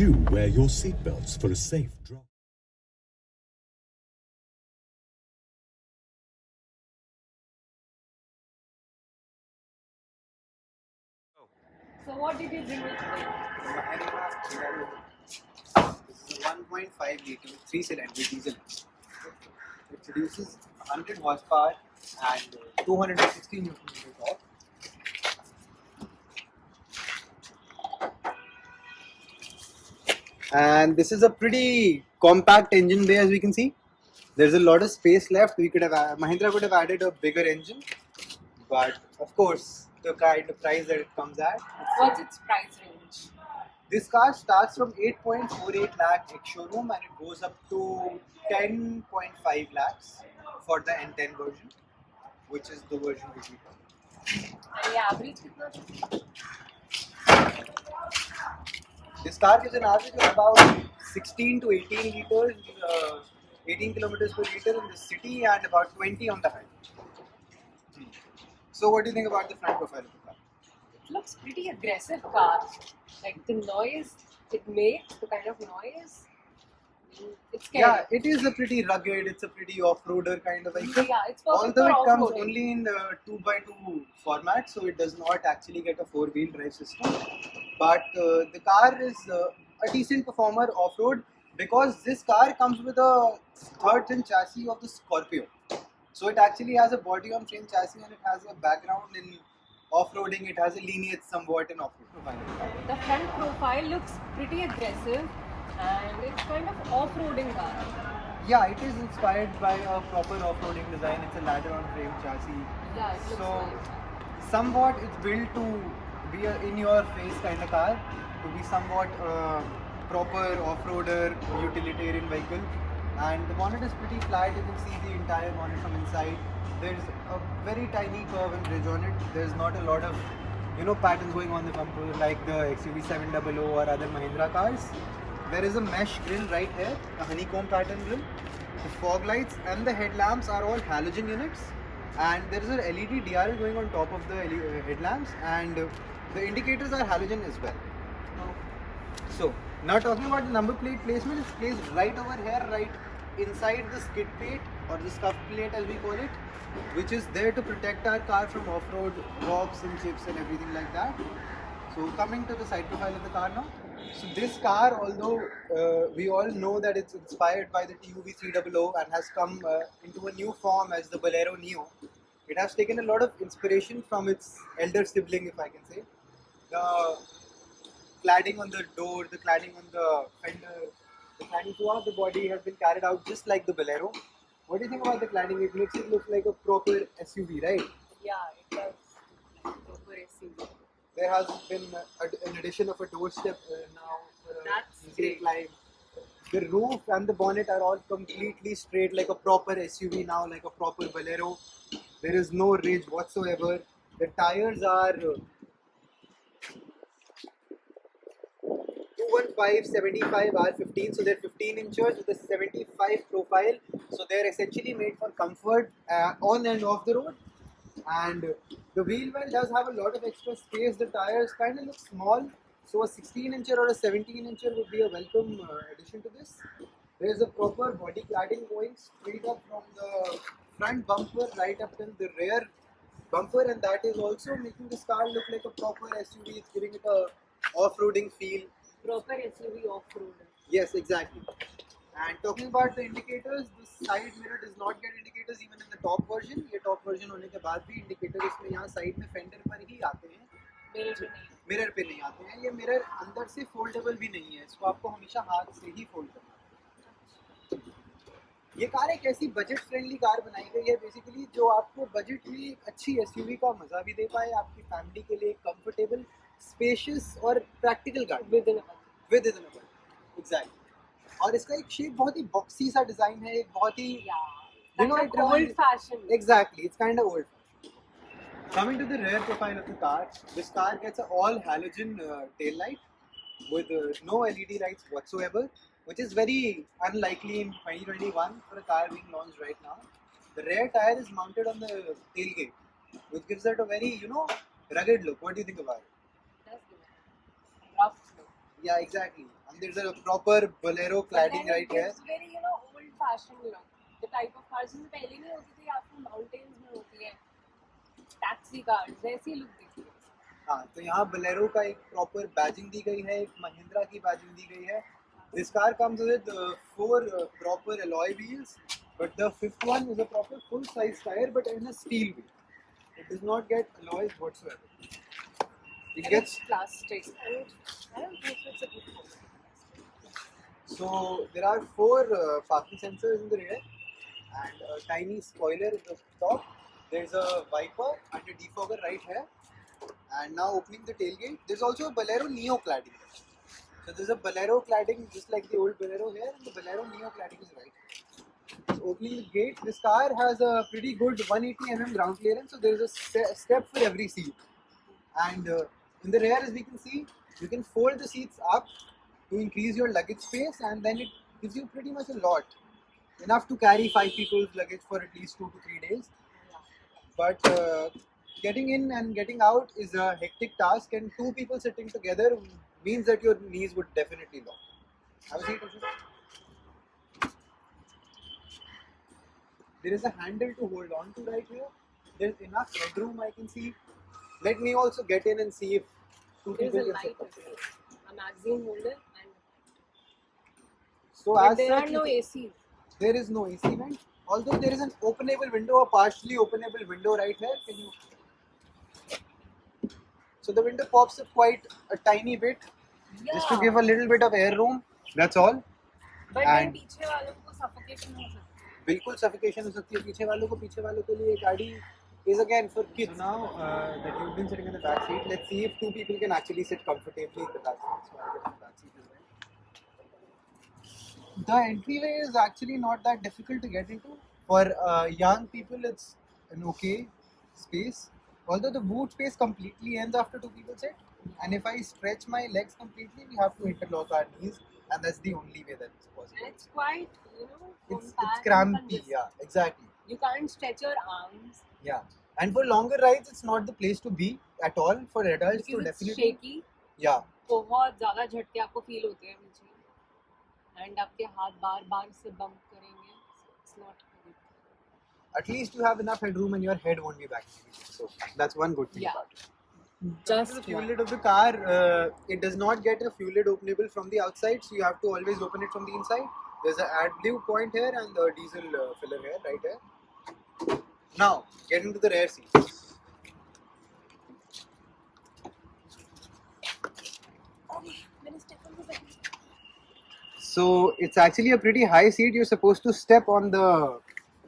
Do wear your seatbelts for a safe drive. So what did you bring me today? Mahindra Bolero. This is a 1.5 liter 3-cylinder diesel. It produces 100 horsepower and 260 Newton meters torque. And this is a pretty compact engine bay, as we can see. There's a lot of space left. We could have Mahindra could have added a bigger engine, but of course, the kind of price that it comes at. What's its price range? This car starts from 8.48 lakh ex-showroom and it goes up to 10.5 lakhs for the N10 version, which is the version which we have. And the average कितना? This car gives an average of about 16 to 18 liters, 18 kilometers per liter in the city and about 20 on the highway. So what do you think about the front profile of the car? It looks pretty aggressive car. Like the noise it makes, the kind of noise, it's scary. Yeah, it is a pretty rugged, it's a pretty off-roader kind of vehicle. Yeah, it's perfect Although for it comes off-roading. only in 2x2 format, so it does not actually get a 4-wheel drive system. But the car is a decent performer off-road because this car comes with a third-gen chassis of the Scorpio. So it actually has a body-on-frame chassis and it has a background in off-roading. It has a lineage somewhat in off-road. The front profile looks pretty aggressive and it's kind of off-roading car. Yeah, it is inspired by a proper off-roading design. It's a ladder-on-frame chassis. Yeah, it looks So, nice. somewhat it's built to be a in-your-face kind of car, to be somewhat proper off-roader utilitarian vehicle. And the bonnet is pretty flat. You can see the entire bonnet from inside. There's a very tiny curve and ridge on it. There's not a lot of patterns going on the bumper like the XUV 700 or other Mahindra cars. There is a mesh grille right here, a honeycomb pattern grille. The fog lights and the headlamps are all halogen units, and there is a LED DRL going on top of the headlamps, and the indicators are halogen as well. So, now talking about the number plate placement, it's placed right over here, right inside the skid plate or the scuff plate as we call it, which is there to protect our car from off-road rocks and chips and everything like that. So coming to the side profile of the car now. So this car, although we all know that it's inspired by the TUV 300 and has come into a new form as the Bolero Neo, it has taken a lot of inspiration from its elder sibling, if I can say. The cladding on the door, the cladding on the fender, the cladding throughout the body has been carried out just like the Bolero. What do you think about the cladding? It makes it look like a proper SUV, right? Yeah, it does. Proper SUV. There has been an addition of a doorstep now for a That's easier great. climb. The roof and the bonnet are all completely straight like a proper SUV now, like a proper Bolero. There is no ridge whatsoever. The tires are 215 75 R15, so they're 15 inches with a 75 profile. So they're essentially made for comfort on and off the road. And the wheel well does have a lot of extra space. The tires kind of look small, so a 16 incher or a 17 incher would be a welcome addition to this. There's a proper body cladding going straight up from the front bumper right up till the rear bumper, and that is also making this car look like a proper SUV. It's giving it a off-roading feel. Proper SUV off-roader. Yes, exactly. And talking about the indicators, the side mirror does not get indicators even in the top version. ये top version होने के बाद भी indicators इसमें यहाँ side में fender पर ही आते हैं. Mirror पे नहीं. मिरर पे नहीं आते हैं. ये मिरर अंदर से फोल्डेबल भी नहीं है. इसको आपको हमेशा हाथ से ही फोल्ड करना है. ये कार एक ऐसी बजट फ्रेंडली कार बनाई गई है बेसिकली जो आपको बजट में एक अच्छी एसयूवी का मजा भी दे पाए, आपकी फैमिली के लिए कंफर्टेबल, स्पेशियस और प्रैक्टिकल गाड़ी Within a month. With in exactly. और इसका एक शेप बहुत ही बॉक्सी सा डिजाइन है, एक बहुत ही Yeah. You know, Kind it of reminds- old-fashioned. exactly, it's kind of old. Coming to the rear profile of the car, this car gets an all halogen tail light with no LED lights whatsoever, which is very unlikely in 2021 for a car being launched right now. The rear tire is mounted on the tailgate, which gives it a very rugged look. What do you think about it? Does give it a rough look. Yeah, exactly. And there's a proper Bolero cladding Bolero right here. gives very, old-fashioned look. The type of cars जिनसे पहले नहीं होती थी, आपको mountains में होती है. Taxi cars, वैसी look देती है. हाँ, तो यहाँ Bolero का एक proper badging दी गई है, एक Mahindra की badging दी गई है. This car comes with 4 proper alloy wheels, but the 5th one is a proper full-size tire, but in a steel wheel. It does not get alloys whatsoever. It And gets it's plastic. I don't think it's a good one. so there are 4 parking sensors in the rear and a tiny spoiler at the top. There's a wiper and a defogger right here. And now opening the tailgate, there's also a Bolero Neo cladding. So there's a Bolero cladding just like the old Bolero here, and the Bolero Neo cladding is right here. So opening the gate, this car has a pretty good 180 mm ground clearance, so there's a step for every seat. And in the rear, as we can see, you can fold the seats up to increase your luggage space, and then it gives you pretty much a lot. Enough to carry 5 people's luggage for at least 2 to 3 days. But getting in and getting out is a hectic task, and 2 people sitting together means that your knees would definitely lock. Have a seat, Ashok. There is a handle to hold on to right here. There's enough headroom, I can see. Let me also get in and see if 2 There's people a can sit light as together. well. A magazine holder and So but as there are such, no ACs. there is no AC vent. Although there is an openable window, a partially openable window right here. Can you? So the window pops up quite a tiny bit, just to give a little bit of air room. That's all. But and- then पीछे वालों को suffocation हो सकती है. बिल्कुल suffocation हो सकती है पीछे वालों के लिए गाड़ी is again for kids. So now that you've been sitting in the back seat, let's see if 2 people can actually sit comfortably in the back seat. So I'll get in the back seat as well. The entryway is actually not that difficult to get into. For young people, it's an okay space. Although the boot space completely ends after 2 people sit, and if I stretch my legs completely, we have to interlock our knees, and that's the only way that's possible. And it's quite, It's compact and crampy, congested. yeah, exactly. You can't stretch your arms Yeah, and for longer rides, it's not the place to be at all. For adults, because so it's definitely, shaky. yeah. बहुत ज़्यादा झटके आपको feel होते हैं नीचे. And आपके हाथ बार-बार से bump करेंगे. It's not good. At least you have enough headroom, and your head won't be back. So that's one good thing Yeah. about it. Just The fuel lid of the car, it does not get a fuel lid openable from the outside, so you have to always open it from the inside. There's an AdBlue point here and the diesel filler here, right here. Now, get into the rear seats. So it's actually a pretty high seat. You're supposed to step on the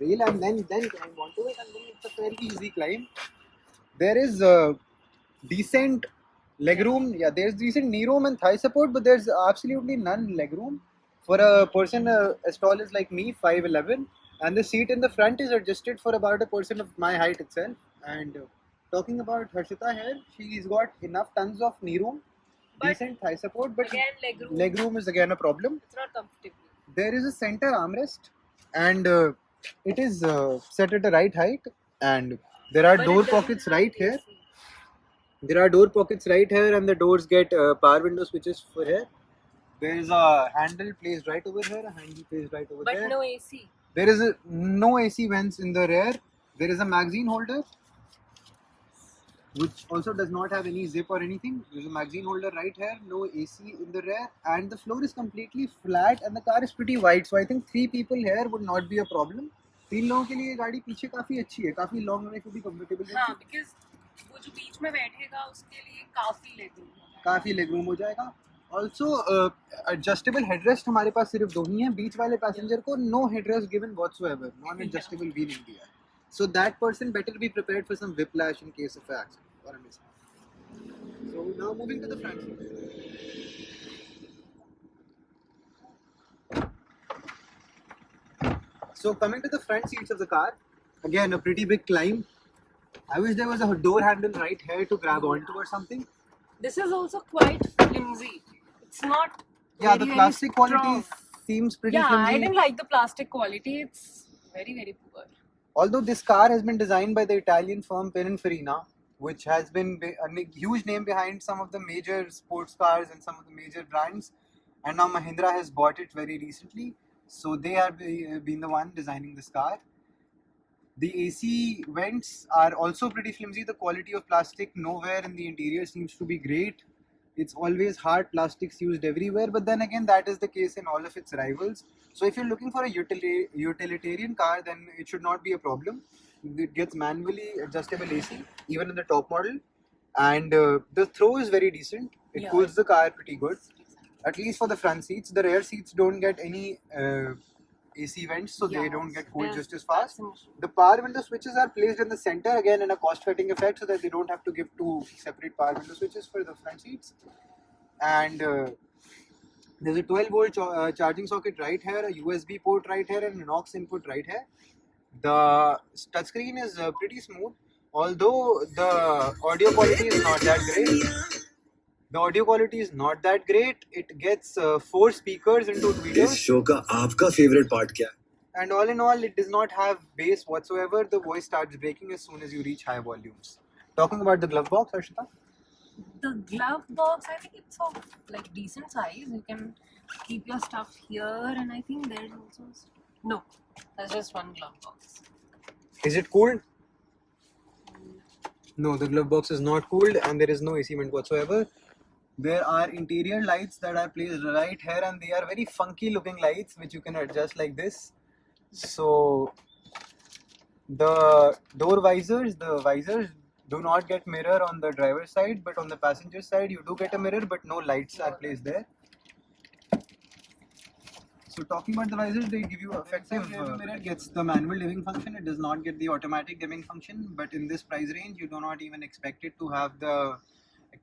rail and then climb onto it, and then it's a fairly easy climb. There is decent legroom. Yeah, there's decent knee room and thigh support, but there's absolutely none legroom for a person as tall as like me, 5'11", and the seat in the front is adjusted for about a person of my height itself. And talking about Harshita here, she's got enough tons of knee room, But decent thigh support, but again, legroom is again a problem. It's not comfortable. There is a center armrest, and it is set at the right height, and there are But door it doesn't pockets have right here. AC. There are door pockets right here, and the doors get power window switches for here. There is a handle placed right over here, a handle placed right over But there. no AC. There is no AC vents in the rear. There is a magazine holder, which also does not have any zip or anything. There's a magazine holder right here, no AC in the rear, and the floor is completely flat, and the car is pretty wide. So I think 3 people here would not be a problem. 3 लोगों के लिए गाड़ी पीछे काफी अच्छी है, काफी long में भी comfortable है. हाँ, because वो जो बीच में बैठेगा उसके लिए काफी legroom होगा. काफी लेगरूम हो जाएगा. Also adjustable headrest हमारे पास सिर्फ 2 ही हैं. बीच वाले पैसेंजर को no headrest given whatsoever, non adjustable भी नहीं दिया है. So that person better be prepared for some whiplash in case of an accident or a mishap. So now moving to the front seat. So coming to the front seats of the car, again a pretty big climb. I wish there was a door handle right here to grab onto or something. This is also quite flimsy. It's not. Yeah, very, the plastic very quality strong. seems pretty Yeah, flimsy. I didn't like the plastic quality. It's very, very poor. Although this car has been designed by the Italian firm Pininfarina, which has been a huge name behind some of the major sports cars and some of the major brands, and now Mahindra has bought it very recently. So they have been the one designing this car. The AC vents are also pretty flimsy. The quality of plastic nowhere in the interior seems to be great. It's always hard plastics used everywhere, but then again, that is the case in all of its rivals. So if you're looking for a utilitarian car, then it should not be a problem. It gets manually adjustable AC, even in the top model, and the throw is very decent. It Yeah. cools the car pretty good, at least for the front seats. The rear seats don't get any AC vents, so they don't get cooled just as fast. The power window switches are placed in the center, again in a cost-cutting effect, so that they don't have to give two separate power window switches for the front seats. And there's a 12-volt charging socket right here, a USB port right here, and an aux input right here. The touchscreen is pretty smooth, although the audio quality is not that great. The audio quality is not that great. It gets 4 speakers into इस videos. Show का आपका favourite part क्या है? And all in all, it does not have bass whatsoever. The voice starts breaking as soon as you reach high volumes. Talking about the glove box, Harshita. The glove box, I think it's of like decent size. You can keep your stuff here, and I think there's also no. There's just one glove box. Is it cooled? No, the glove box is not cooled, and there is no AC vent whatsoever. There are interior lights that are placed right here, and they are very funky looking lights which you can adjust like this. So the the visors do not get mirror on the driver's side, but on the passenger side you do get a mirror, but no lights are placed there. So talking about the visors, they give you effective mirror gets the manual dimming function. It does not get the automatic dimming function, but in this price range you do not even expect it to have the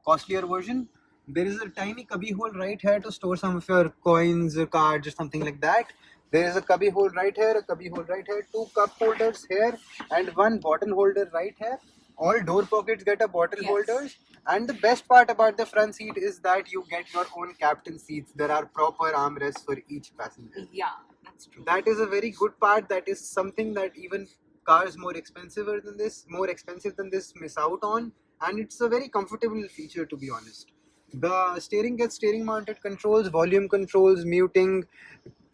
costlier version. There is a tiny cubby hole right here to store some of your coins, cards, or something like that. There is a cubby hole right here, a cubby hole right here, 2 cup holders here, and 1 bottle holder right here. All door pockets get a bottle Yes. holders. And the best part about the front seat is that you get your own captain seats. There are proper armrests for each passenger. Yeah, that's true. That is a very good part. That is something that even cars more expensive than this miss out on, and it's a very comfortable feature, to be honest. The steering gets steering mounted controls, volume controls, muting,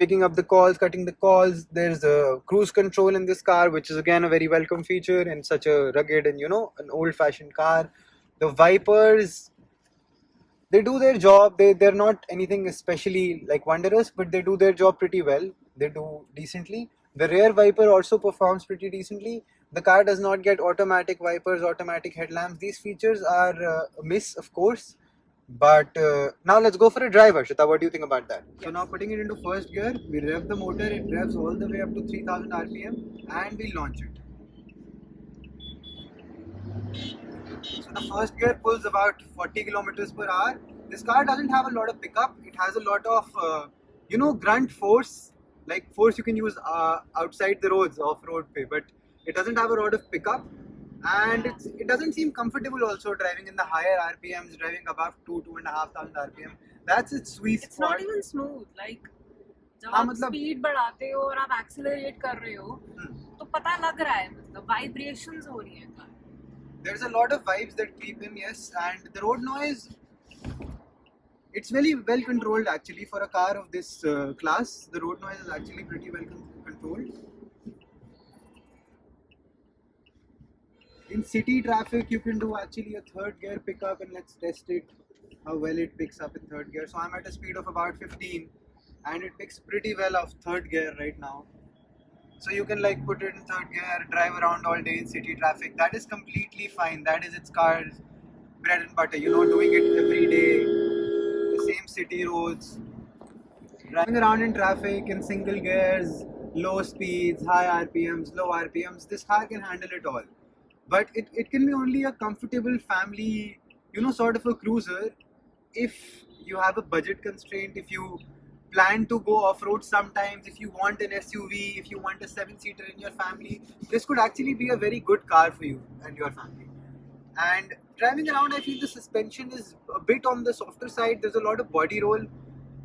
picking up the calls, cutting the calls. There's a cruise control in this car, which is again a very welcome feature in such a rugged and an old-fashioned car. The wipers, they do their job. They're not anything especially like wondrous, but they do their job pretty well. They do decently. The rear wiper also performs pretty decently. The car does not get automatic wipers, automatic headlamps. These features are a miss, of course. But now let's go for a drive, Harshita. What do you think about that? So now putting it into first gear, we rev the motor. It revs all the way up to 3000 RPM, and we launch it. So the first gear pulls about 40 kilometers per hour. This car doesn't have a lot of pickup. It has a lot of, grunt force, like force you can use outside the roads, off-road pay. But it doesn't have a lot of pickup. And it doesn't seem comfortable also driving in the higher RPMs, driving above 2,500 RPM. That's its sweet It's spot. not even smooth. Like जब हाँ, आप मतलब- speed बढ़ाते हो और आप accelerate कर रहे हो तो पता लग रहा है, मतलब वाइब्रेशंस हो रही हैं car. There's a lot of vibes that creep in, yes, and the road noise, it's very well controlled actually for a car of this class. The road noise is actually pretty well controlled. In city traffic, you can do actually a third gear pickup, and let's test it, how well it picks up in third gear. So I'm at a speed of about 15, and it picks pretty well off third gear right now. So you can like put it in third gear, drive around all day in city traffic. That is completely fine. That is its car's bread and butter. Doing it every day, the same city roads, driving around in traffic in single gears, low speeds, high RPMs, low RPMs. This car can handle it all. But it can be only a comfortable family, sort of a cruiser if you have a budget constraint, if you plan to go off-road sometimes, if you want an SUV, if you want a 7-seater in your family. This could actually be a very good car for you and your family. And driving around, I feel the suspension is a bit on the softer side. There's a lot of body roll.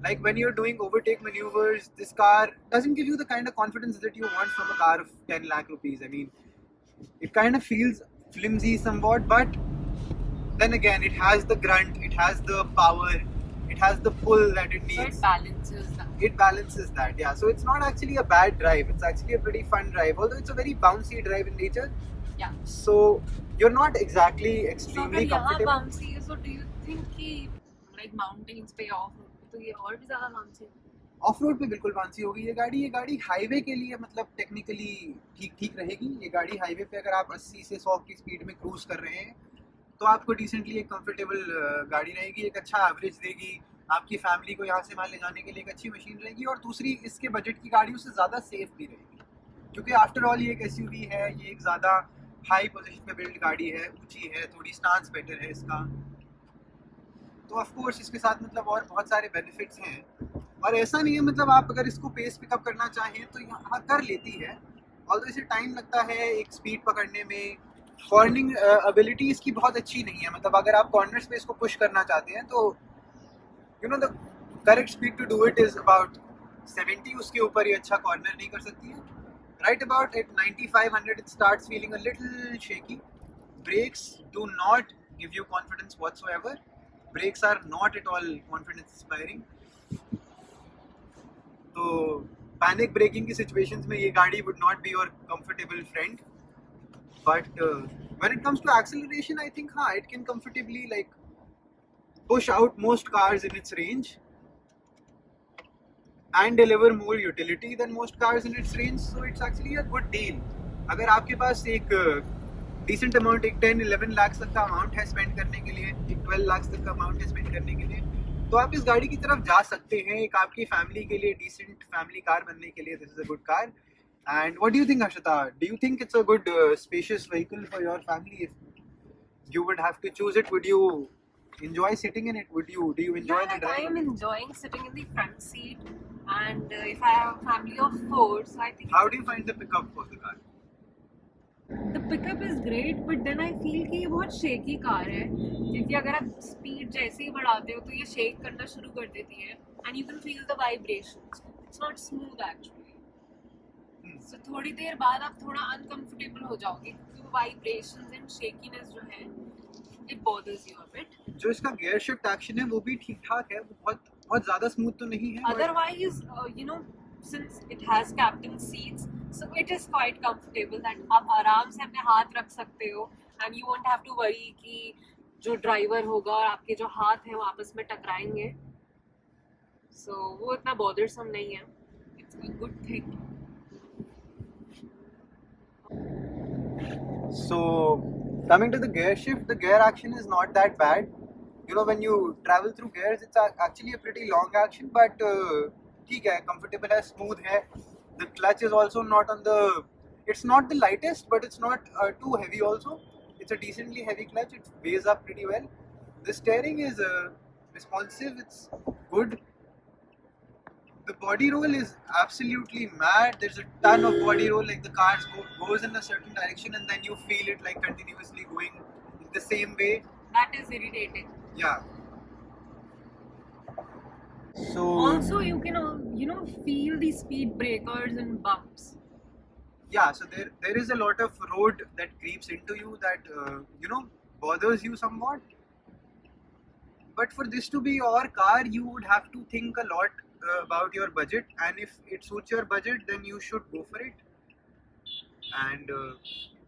Like when you're doing overtake maneuvers, this car doesn't give you the kind of confidence that you want from a car of 10 lakh rupees. I mean, it kind of feels flimsy somewhat, but then again, it has the grunt, it has the power, it has the pull that it So needs. it balances that. It balances that, yeah. So it's not actually a bad drive. It's actually a pretty fun drive, although it's a very bouncy drive in nature. Yeah. So you're not exactly So extremely अगर यहाँ comfortable. bouncy है, so do you think कि like mountains पे off road पे तो ये और भी ज़्यादा bouncy है? ऑफ रोड पे बिल्कुल बांसी होगी ये गाड़ी हाईवे के लिए मतलब टेक्निकली ठीक रहेगी। ये गाड़ी हाईवे पे अगर आप 80 से 100 की स्पीड में क्रूज कर रहे हैं तो आपको डिसेंटली एक कंफर्टेबल गाड़ी रहेगी, एक अच्छा एवरेज देगी, आपकी फैमिली को यहाँ से वहाँ ले जाने के लिए एक अच्छी मशीन रहेगी। और दूसरी, इसके बजट की गाड़ियों से ज़्यादा सेफ भी रहेगी, क्योंकि आफ्टर ऑल ये एक एसयूवी है, ये एक ज़्यादा हाई पोजीशन पे बिल्ड गाड़ी है, ऊंची है, थोड़ी स्टांस बेटर है इसका। तो ऑफ कोर्स इसके साथ मतलब और बहुत सारे बेनिफिट्स हैं। और ऐसा नहीं है मतलब आप अगर इसको पेस पिकअप करना चाहें तो यहाँ कर लेती है, ऑल्दो इसे टाइम लगता है एक स्पीड पकड़ने में। कॉर्निंग एबिलिटी इसकी बहुत अच्छी नहीं है, मतलब अगर आप कॉर्नर्स पे इसको पुश करना चाहते हैं तो you know the correct speed to do it is about 70, उसके ऊपर ये अच्छा कॉर्नर नहीं कर सकती है। Right about at 9500 it starts feeling a little shaky. Brakes do not give you confidence whatsoever. Brakes are not at all confidence inspiring. तो panic braking की सिचुएशंस में ये गाड़ी would not be your comfortable friend. But when it comes to acceleration, I think it can comfortably like push out most cars in its range and deliver more utility than most cars in its range. So it's actually a good deal. अगर आपके पास एक decent amount, एक 10-11 lakhs तक का amount है spend करने के लिए, एक 12 lakhs तक का अमाउंट है स्पेंड करने के लिए, तो आप इस गाड़ी की तरफ जा सकते हैं। एक आपकी फैमिली के लिए डिसेंट फैमिली कार बनने के लिए this is a good car. And what do you think, Ashita? Do you think it's a good spacious vehicle for your family? If you would have to choose it, would you enjoy sitting in it? Do you enjoy Yeah, the like I drive? am enjoying sitting in the front seat, and if I have a family of 4, so I think How do you find the pickup of the car? the pickup is great, but then I feel कि ये बहुत shaky car है, क्योंकि अगर आप speed जैसे ही बढ़ाते हो तो ये shake करना शुरू कर देती है, and you can feel the vibrations. It's not smooth actually. So थोड़ी देर बाद आप थोड़ा uncomfortable हो जाओगे, क्योंकि वो vibrations and shakiness जो है, it bothers you a bit. जो इसका gear shift action है वो भी ठीक ठाक है, वो बहुत ज़्यादा smooth तो नहीं है। but- Otherwise, since it has captain seats, so it is quite comfortable that आप आराम से अपने हाथ रख सकते हो, and you won't have to worry कि जो ड्राइवर होगा और आपके जो हाथ हैं वो आपस में टकराएंगे, so वो इतना bothersome नहीं है, it's a good thing. So coming to the gear shift, the gear action is not that bad. When you travel through gears, it's actually a pretty long action, but ठीक है, comfortable है, smooth है. The clutch is also not it's not the lightest, but it's not too heavy also. It's a decently heavy clutch. It weighs up pretty well. The steering is responsive. It's good. The body roll is absolutely mad. There's a ton of body roll, like the car goes in a certain direction and then you feel it like continuously going in the same way. That is irritating. Yeah. So Also, you can feel the speed breakers and bumps. yeah, so there is a lot of road that creeps into you that bothers you somewhat. But for this to be your car, you would have to think a lot about your budget, and if it suits your budget, then you should go for it. And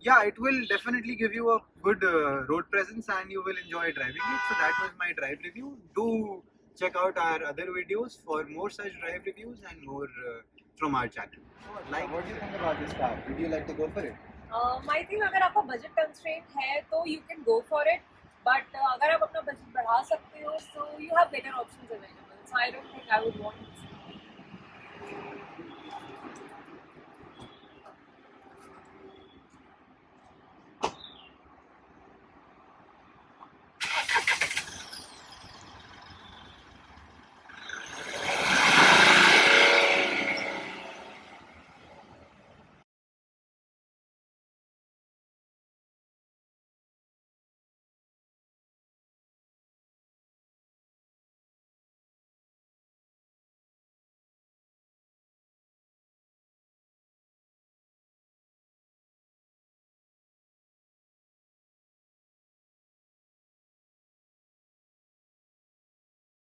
yeah, it will definitely give you a good road presence and you will enjoy driving it. So that was my drive review. Do check out our other videos for more such drive reviews and more from our channel. What do you think about this car? Would you like to go for it? I think अगर आपका budget constraint है तो you can go for it, but अगर आप अपना budget बढ़ा सकते हो, so you have better options available. So I don't think I would want it.